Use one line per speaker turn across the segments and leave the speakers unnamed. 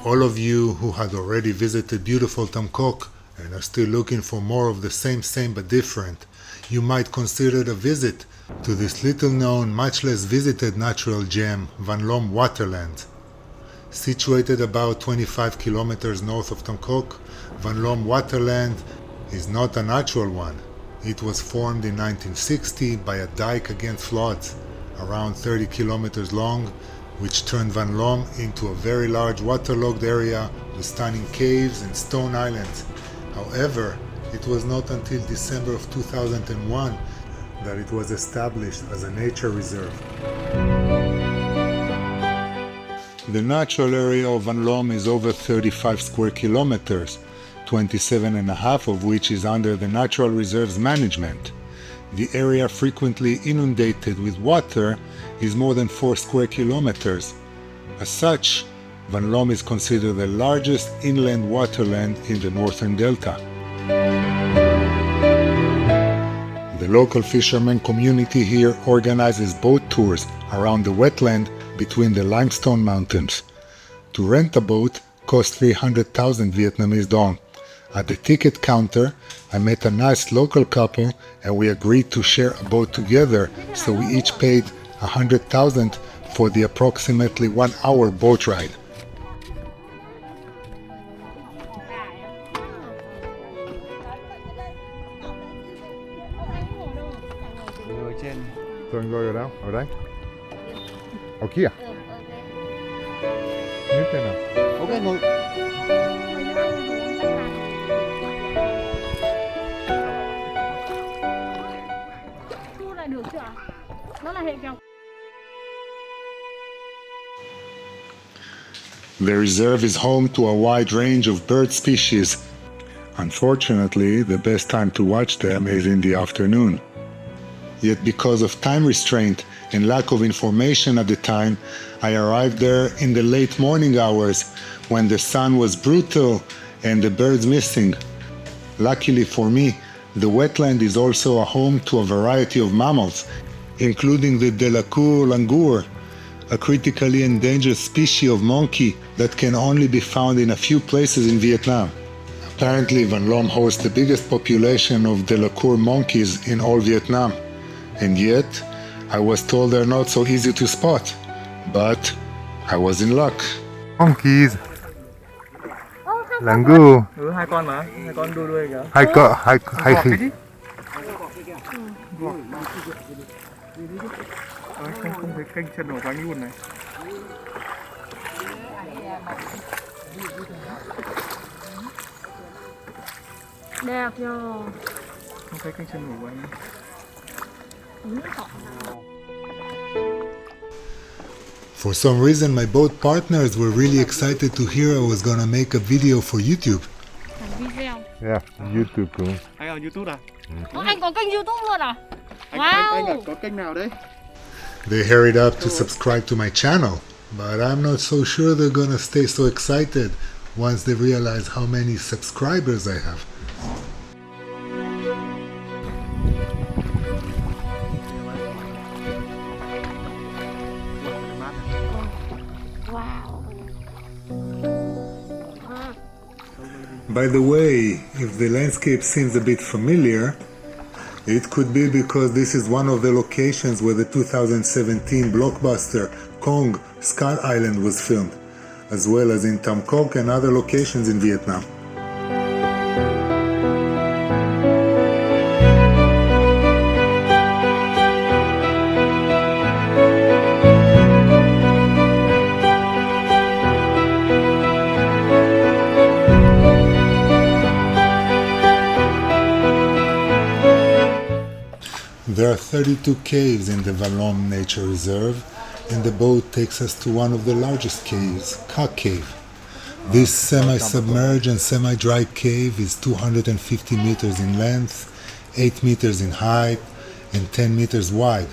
all of you who had already visited beautiful Tam Coc and are still looking for more of the same but different, you might consider a visit to this little known, much less visited natural gem, Van-lom waterland. Situated about 25 kilometers north of Tam Coc, Van-lom waterland is not a natural one. It was formed in 1960 by a dike against floods, around 30 kilometers long, which turned Van-lom into a very large waterlogged area with stunning caves and stone islands. However, it was not until December of 2001 that it was established as a nature reserve. The natural area of Van-lom is over 35 square kilometers, 27.5 of which is under the natural reserve's management. The area frequently inundated with water is more than 4 square kilometers. As such, Van-lom is considered the largest inland waterland in the northern delta. The local fishermen community here organizes boat tours around the wetland between the limestone mountains. To rent a boat costs 300,000 Vietnamese dong. At the ticket counter, I met a nice local couple and we agreed to share a boat together, so we each paid 100,000 for the approximately 1 hour boat ride. Tôi ngồi ở đâu? Ở đây? Ở kia? Như thế nào? Ok, ngồi. The reserve is home to a wide range of bird species. Unfortunately, the best time to watch them is in the afternoon. Yet because of time restraint and lack of information at the time, I arrived there in the late morning hours when the sun was brutal and the birds missing. Luckily for me, the wetland is also a home to a variety of mammals, including the delacour langur, a critically endangered species of monkey that can only be found in a few places in Vietnam. Apparently, Van-lom hosts the biggest population of delacour monkeys in all Vietnam. And yet, I was told they're not so easy to spot. But I was in luck. Monkeys. Langur.
Hai con mà, hai con đuôi đuôi kìa.
Hai khi.
Không thấy kênh chân của bánh luôn này.
Đẹp nhờ.
Không thấy kênh chân của bánh.
For some reason, my boat partners were really excited to hear I was gonna make a video for YouTube.
Video.
Yeah, YouTube cũng.
Anh ở YouTube à?
Anh có kênh YouTube luôn à?
Anh có kênh nào đấy?
They hurried up to subscribe to my channel, but I'm not so sure they're gonna stay so excited once they realize how many subscribers I have. By the way, if the landscape seems a bit familiar, it could be because this is one of the locations where the 2017 blockbuster Kong Skull Island was filmed, as well as in Tam Coc and other locations in Vietnam. There are 32 caves in the Van-lom Nature Reserve, and the boat takes us to one of the largest caves, Coc Cave. This semi-submerged and semi-dry cave is 250 meters in length, 8 meters in height, and 10 meters wide,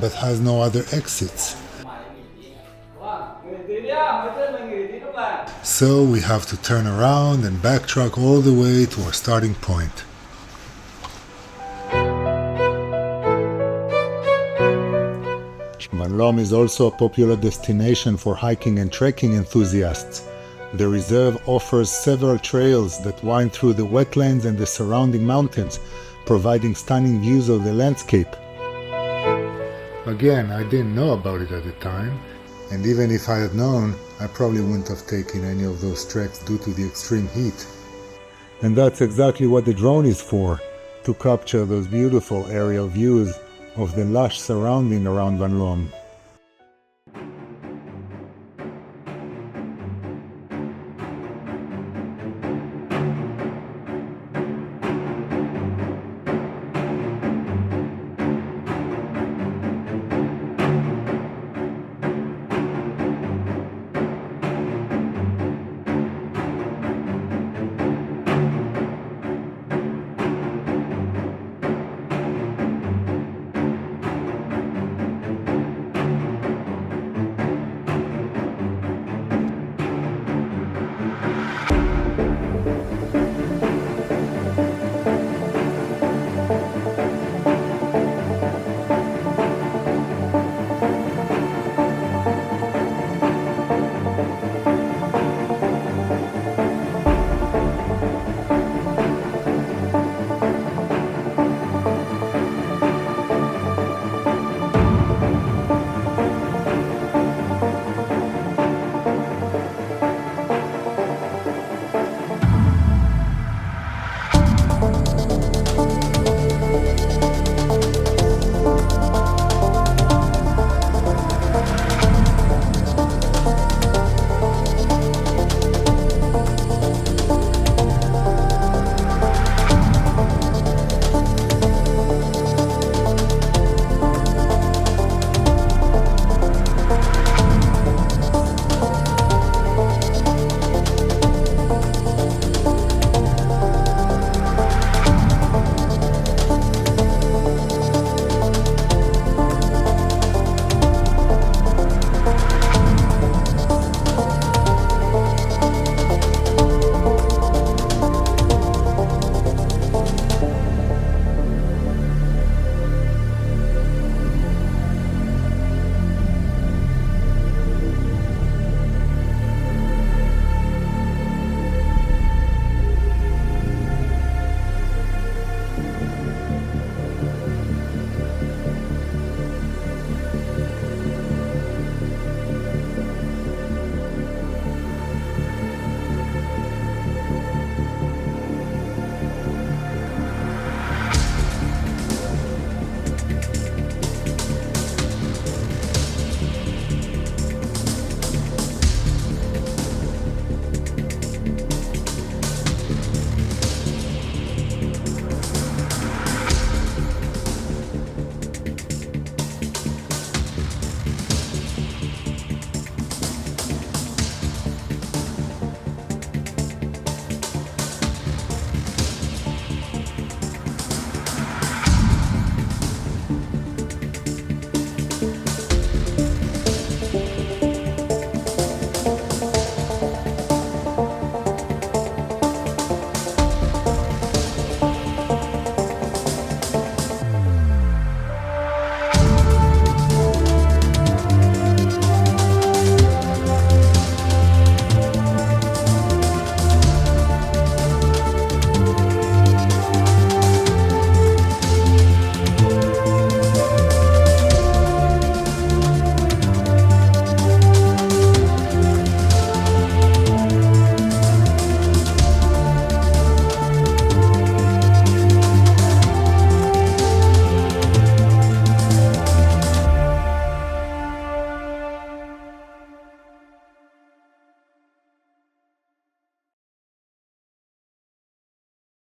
but has no other exits. So we have to turn around and backtrack all the way to our starting point. Van-lom is also a popular destination for hiking and trekking enthusiasts. The reserve offers several trails that wind through the wetlands and the surrounding mountains, providing stunning views of the landscape. Again, I didn't know about it at the time, and even if I had known, I probably wouldn't have taken any of those treks due to the extreme heat. And that's exactly what the drone is for, to capture those beautiful aerial views of the lush surrounding around Van-lom.